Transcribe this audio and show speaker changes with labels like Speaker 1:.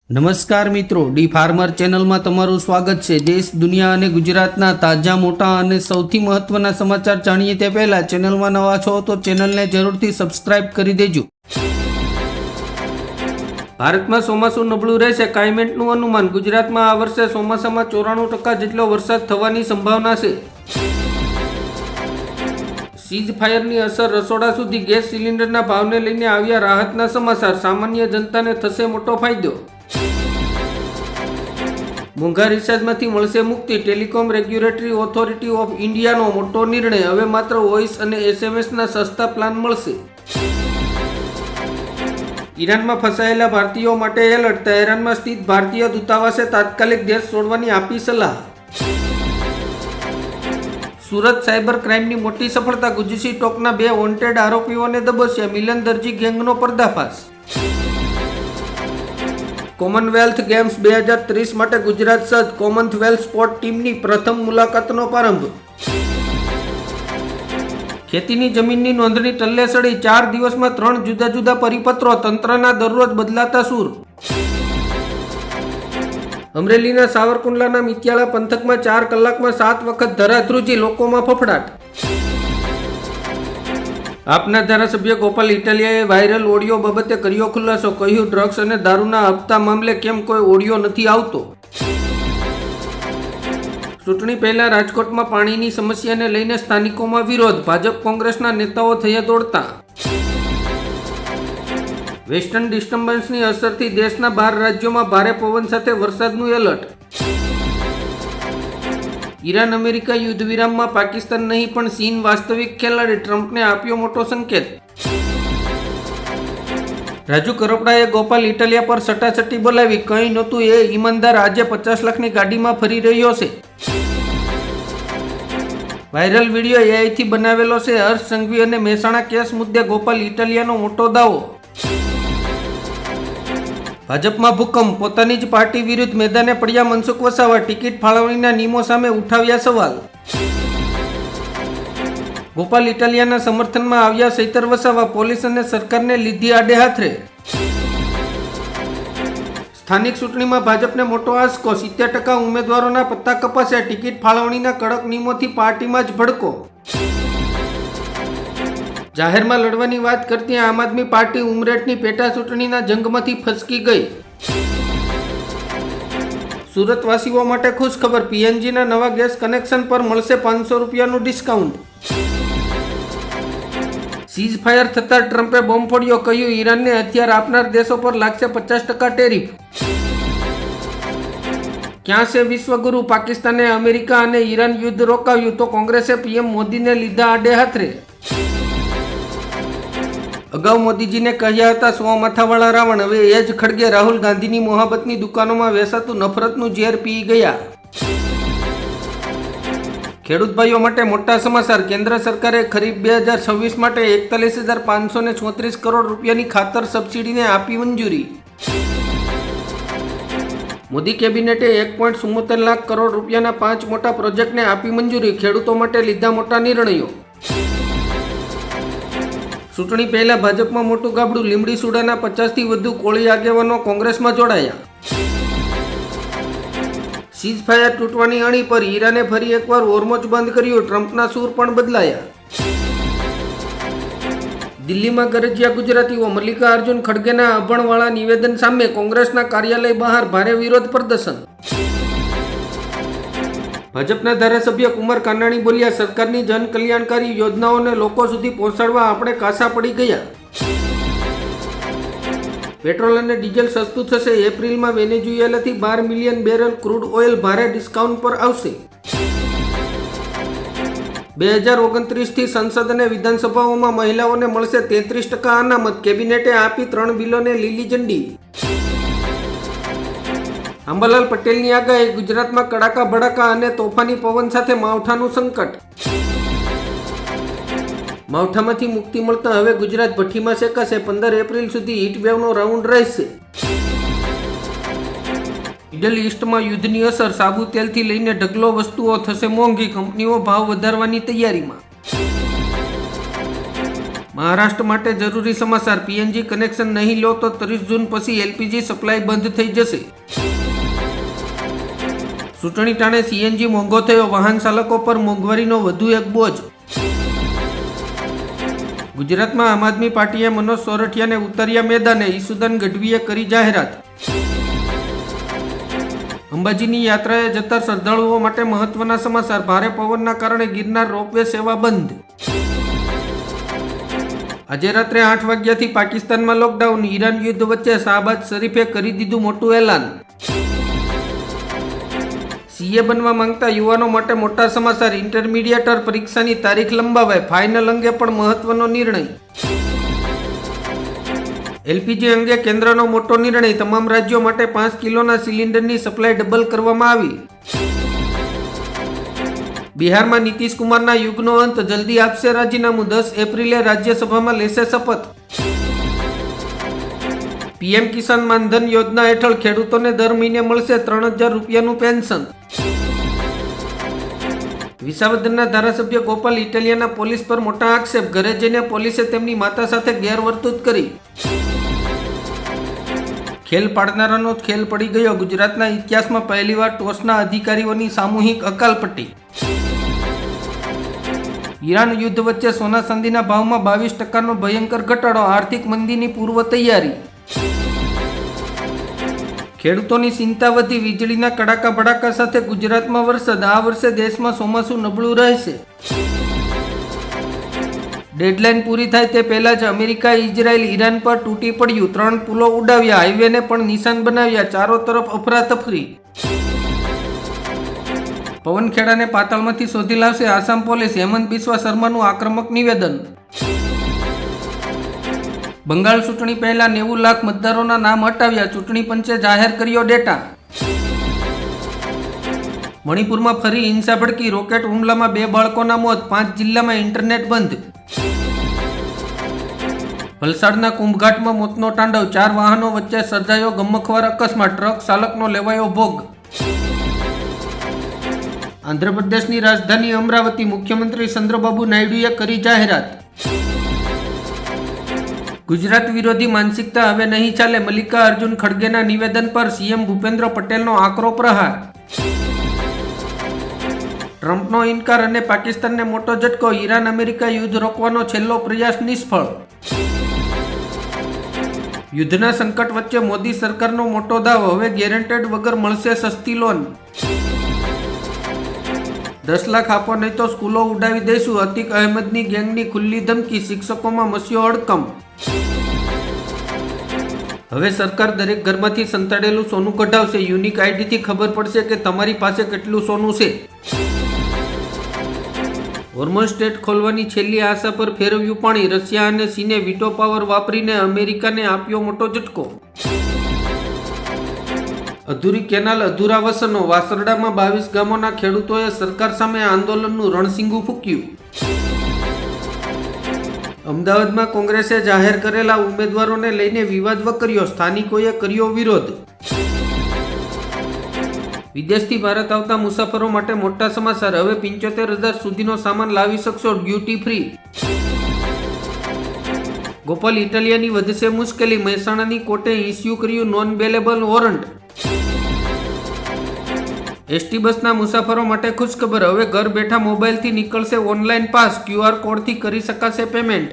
Speaker 1: નમસ્કાર મિત્રો, D farmer ચેનલમાં તમારું સ્વાગત છે। દેશ, દુનિયા અને ગુજરાતના તાજા, મોટા અને સૌથી મહત્વના સમાચાર જાણીએ તે પહેલા ચેનલમાં નવા છો તો ચેનલને જરૂરથી સબસ્ક્રાઇબ કરી દેજો। ભારતમાં ચોમાસું નબળું રહેશે, ક્લાઇમેટનું અનુમાન। ગુજરાતમાં આ વર્ષે ચોમાસામાં 94% જેટલો વરસાદ થવાની સંભાવના છે। સીઝ ફાયરની અસર, રસોડા સુધી ગેસ સિલિન્ડરના ભાવને લઈને આવ્યા રાહતના સમાચાર। સામાન્ય જનતાને થશે મોટો ફાયદો। મોંઘા રિચાર્જમાંથી મળશે મુક્તિ। ટેલિકોમ રેગ્યુલેટરી ઓથોરિટી ઓફ ઇન્ડિયાનો મોટો નિર્ણય। હવે માત્ર વોઇસ અને એસએમએસના સસ્તા પ્લાન મળશે। ઈરાનમાં ફસાયેલા ભારતીયો માટે એલર્ટ। તહેરાનમાં સ્થિત ભારતીય દૂતાવાસે તાત્કાલિક દેશ છોડવાની આપી સલાહ। સુરત સાયબર ક્રાઇમની મોટી સફળતા। ગુજસી ટોકના 2 વોન્ટેડ આરોપીઓને દબોચ્યા। મિલન દરજી ગેંગનો પર્દાફાશ। કોમનવેલ્થ ગેમ્સ 2030 માટે ગુજરાત સજ્જ। કોમનવેલ્થ સ્પોર્ટ ટીમની પ્રથમ મુલાકાતનો પ્રારંભ। ખેતીની જમીનની નોંધણી ટલ્લે સડી। 4 દિવસમાં 3 જુદા જુદા પરિપત્રો। તંત્રના દરરોજ બદલાતા સૂર। અમરેલીના સાવરકુંડલાના મિત્યાળા પંથકમાં 4 કલાકમાં 7 વખત ધરાધ્રુજી। લોકોમાં ફફડાટ। આપના ધારાસભ્ય ગોપાલ ઇટાલિયાએ વાયરલ ઓડિયો બાબતે કર્યો ખુલાસો। કહ્યું, ડ્રગ્સ અને દારૂના હપ્તા મામલે કેમ કોઈ ઓડિયો નથી આવતો। ચૂંટણી પહેલા રાજકોટમાં પાણીની સમસ્યાને લઈને સ્થાનિકોમાં વિરોધ। ભાજપ કોંગ્રેસના નેતાઓ થયા દોડતા। વેસ્ટર્ન ડિસ્ટર્બન્સની અસરથી દેશના 12 રાજ્યોમાં ભારે પવન સાથે વરસાદનું એલર્ટ। ઈરાન અમેરિકા યુદ્ધ વિરામમાં પાકિસ્તાન નહીં પણ ચીન વાસ્તવિક ખેલાડી। ટ્રમ્પને આપ્યો મોટો સંકેત। રાજુ કરપડાએ ગોપાલ ઇટાલિયા પર સટાસટી બોલાવી। કંઈ નહોતું એ ઈમાનદાર આજે 50 લાખની ગાડીમાં ફરી રહ્યો છે। વાયરલ વિડીયો એઆઈથી બનાવેલો છે। હર્ષ સંઘવી અને મહેસાણા કેસ મુદ્દે ગોપાલ ઇટાલિયાનો મોટો દાવો। ભાજપમાં ભૂકંપ। પોતાની જ પાર્ટી વિરુદ્ધ મેદાને પડ્યા મનસુખ વસાવા। ટિકિટ ફાળવણીના નિયમો સામે ઉઠાવ્યા સવાલ। ગોપાલ ઇટાલિયાના સમર્થનમાં આવ્યા ચૈતર વસાવા। પોલીસ અને સરકારને લીધી આડે હાથરે। સ્થાનિક ચૂંટણીમાં ભાજપને મોટો આંચકો। 70% ઉમેદવારોના પત્તા કપાસ્યા। ટિકિટ ફાળવણીના કડક નિયમોથી પાર્ટીમાં જ ભડકો। જાહેરમાં લડવાની વાત કરતી આમ આદમી પાર્ટી ઉમરેઠની પેટા ચૂંટણીના જંગમાંથી ફસકી ગઈ। સુરતવાસીઓ માટે ખુશ ખબર। પીએનજીના નવા ગેસ કનેક્શન પર મળશે 500 રૂપિયાનું ડિસ્કાઉન્ટ। સીઝ ફાયર થતાં ટ્રમ્પે બોમ્બ ફોડ્યો। કહ્યું, ઈરાનને હથિયાર આપનાર દેશો પર લાગશે 50% ટેરિફ। ક્યાં છે વિશ્વગુરુ? પાકિસ્તાને અમેરિકા અને ઈરાન યુદ્ધ રોકાવ્યું તો કોંગ્રેસે પીએમ મોદીને લીધા આડે હાથરે। અગાઉ મોદીજીને કહ્યા હતા 100 માથાવાળા રાવણ। હવે એ જ ખડગે રાહુલ ગાંધીની મોહબ્બતની દુકાનોમાં વેચાતું નફરતનું ઝેર પી ગયા। ખેડૂત ભાઈઓ માટે મોટા સમાચાર। કેન્દ્ર સરકારે ખરીફ 2026 માટે 41,534 કરોડ રૂપિયાની ખાતર સબસિડીને આપી મંજૂરી। મોદી કેબિનેટે 1.74 લાખ કરોડ રૂપિયાના 5 મોટા પ્રોજેક્ટને આપી મંજૂરી। ખેડૂતો માટે લીધા મોટા નિર્ણયો। ચૂંટણી પહેલા ભાજપમાં મોટું ગાબડું। લીંબડી સુડાના 50થી વધુ કોળી આગેવાનો કોંગ્રેસમાં જોડાયા। સીઝ ફાયર તૂટવાની અણી પર ઈરાને ફરી એકવાર હોર્મોઝ બંધ કર્યું। ટ્રમ્પના સૂર પણ બદલાયા। દિલ્હીમાં ગરજ્યા ગુજરાતીઓ। મલ્લિકાર્જુન ખડગેના અભણવાળા નિવેદન સામે કોંગ્રેસના કાર્યાલય બહાર ભારે વિરોધ પ્રદર્શન। ભાજપના ધારાસભ્ય કુમાર કાનાણી બોલ્યા, સરકારની જનકલ્યાણકારી યોજનાઓને લોકો સુધી પહોંચાડવા આપણે કાસા પડી ગયા। પેટ્રોલ અને ડીઝલ સસ્તું થશે। એપ્રિલમાં વેનેઝુએલાથી 12 મિલિયન બેરલ ક્રૂડ ઓઇલ ભારે ડિસ્કાઉન્ટ પર આવશે। 2029થી સંસદ અને વિધાનસભાઓમાં મહિલાઓને મળશે 33% અનામત। કેબિનેટે આપી 3 બિલોને લીલી ઝંડી। અંબાલાલ પટેલની આગાહી। ગુજરાતમાં કડાકા ભડાકા અને તોફાની પવન સાથે માવઠાનું સંકટ। માવઠામાંથી મુક્તિ મળતા હવે ગુજરાત ભઠ્ઠીમાં શેકાશે। 15 એપ્રિલ સુધી હીટવેવનો રાઉન્ડ રહેશે। મિડલ ઈસ્ટમાં યુદ્ધની અસર। સાબુ તેલથી લઈને ઢગલો વસ્તુઓ થશે મોંઘી। કંપનીઓ ભાવ વધારવાની તૈયારીમાં। મહારાષ્ટ્ર માટે જરૂરી સમાચાર. પીએનજી કનેક્શન નહીં લો તો 30 જૂન પછી એલપીજી સપ્લાય બંધ થઈ જશે. ચૂંટણી ટાણે સીએનજી મોંઘો થયો. વાહન ચાલકો પર મોંઘવારીનો વધુ એક બોજ. ગુજરાતમાં આમ આદમી પાર્ટીએ મનોજ સોરઠિયાને ઉતાર્યા મેદાને. ઈસુદાન ગઢવીએ કરી જાહેરાત. અંબાજીની યાત્રાએ જતા શ્રદ્ધાળુઓ માટે મહત્વના સમાચાર. ભારે પવનના કારણે ગિરનાર રોપવે સેવા બંધ. આજે રાત્રે 8 વાગ્યાથી પાકિસ્તાનમાં લોકડાઉન. ઈરાન યુદ્ધ વચ્ચે શાહબાજ શરીફે કરી દીધું મોટું એલાન. સીએ બનવા માંગતા યુવાનો માટે મોટા સમાચાર. ઇન્ટરમીડિયેટર પરીક્ષાની તારીખ લંબાવાય. ફાઇનલ અંગે પણ મહત્વનો નિર્ણય. એલપીજી અંગે કેન્દ્રનો મોટો નિર્ણય. તમામ રાજ્યો માટે 5 કિલોના સિલિન્ડરની સપ્લાય ડબલ કરવામાં આવી. બિહારમાં નીતિશ કુમારના યુગનો અંત. જલ્દી આપશે રાજીનામું. 10 એપ્રિલે રાજ્યસભામાં લેશે શપથ. પીએમ કિસાન માનધન યોજના હેઠળ ખેડૂતોને દર મહિને મળશે 3000 રૂપિયાનું પેન્શન. વિસાવદરના ધારાસભ્ય ગોપાલ ઇટાલિયાના પોલીસ પર મોટા આક્ષેપ. ઘરે જઈને પોલીસે તેમની માતા સાથે ગેરવર્તણૂક કરી. ખેલ પાડનારાનો ખેલ પડી ગયો. ગુજરાતના ઇતિહાસમાં પહેલીવાર ટોચના અધિકારીઓની સામૂહિક અકાલપટ્ટી. ઈરાન યુદ્ધ વચ્ચે સોના ચાંદીના ભાવમાં 22% ભયંકર ઘટાડો. આર્થિક મંદીની પૂર્વ તૈયારી. ખેડૂતોની ચિંતા વધી. વીજળીના કડાકા ભડાકા સાથે ગુજરાતમાં વરસાદ. આ વર્ષે દેશમાં ચોમાસું નબળું રહેશે. ડેડલાઇન પૂરી થાય તે પહેલા જ અમેરિકા, ઇઝરાયલ, ઈરાન પર તૂટી પડ્યું. 3 પુલો ઉડાવ્યા. હાઈવેને પણ નિશાન બનાવ્યા. ચારો તરફ અફરાતફરી. પવનખેડાને પાતાળમાંથી શોધી લાવશે આસામ પોલીસ. હેમંત બિસ્વા શર્માનું આક્રમક નિવેદન. બંગાળ ચૂંટણી પહેલા 90 લાખ મતદારોના નામ હટાવ્યા. ચૂંટણી પંચે જાહેર કર્યો ડેટા. મણિપુરમાં ફરી હિંસા ભડકી. રોકેટ હુમલામાં 2 બાળકોના મોત. 5 જિલ્લામાં ઇન્ટરનેટ બંધ. વલસાડના કુંભઘાટમાં મોતનો તાંડવ. 4 વાહનો વચ્ચે સર્જાયો ગમખ્વાર અકસ્માત. ટ્રક ચાલકનો લેવાયો ભોગ. આંધ્રપ્રદેશની રાજધાની અમરાવતી. મુખ્યમંત્રી ચંદ્રબાબુ નાયડુએ કરી જાહેરાત. ગુજરાત વિરોધી માનસિકતા હવે નહીં ચાલે. મલ્લિકાર્જુન ખડગેના નિવેદન પર સીએમ ભૂપેન્દ્ર પટેલનો આકરો પ્રહાર. ટ્રમ્પનો ઇનકાર અને પાકિસ્તાનને મોટો ઝટકો. ઈરાન અમેરિકા યુદ્ધ રોકવાનો છેલ્લો પ્રયાસ નિષ્ફળ. યુદ્ધના સંકટ વચ્ચે મોદી સરકારનો મોટો દાવ. હવે ગેરંટેડ વગર મળશે સસ્તી લોન. 10 લાખ આપો નહીં તો સ્કૂલો ઉડાવી દઈશું. અતિક અહેમદની ગેંગની ખુલ્લી ધમકી. શિક્ષકોમાં મસ્યો હડકંપ. હવે સરકાર દરેક ઘરમાંથી સંતાડેલું સોનું કઢાવશે. યુનિક આઈડીથી ખબર પડશે કે તમારી પાસે કેટલું સોનું છે. હોર્મોઝ સ્ટ્રેટ ખોલવાની છેલ્લી આશા પર ફેરવ્યું પાણી. રશિયા અને ચીને વીટો પાવર વાપરીને અમેરિકાને આપ્યો મોટો ઝટકો. અધૂરી કેનાલ, અધૂરા વસનો. વાસરડામાં 22 ગામોના ખેડૂતોએ સરકાર સામે આંદોલનનું રણસીંગું ફૂંક્યું. અમદાવાદમાં કોંગ્રેસે જાહેર કરેલા ઉમેદવારોને લઈને વિવાદ વકર્યો. સ્થાનિકોએ કર્યો વિરોધ. વિદેશથી ભારત આવતા મુસાફરો માટે મોટા સમાચાર. હવે 75,000 સુધીનો સામાન લાવી શકશો ડ્યુટી ફ્રી. ગોપાલ ઇટાલિયાની વધશે મુશ્કેલી. મહેસાણાની કોર્ટે ઇસ્યુ કર્યું નોન બેલેબલ વોરંટ. એસટી બસના મુસાફરો માટે ખુશખબર. હવે ઘર બેઠા મોબાઈલથી નીકળશે ઓનલાઈન પાસ. QR કોડથી કરી શકાશે પેમેન્ટ.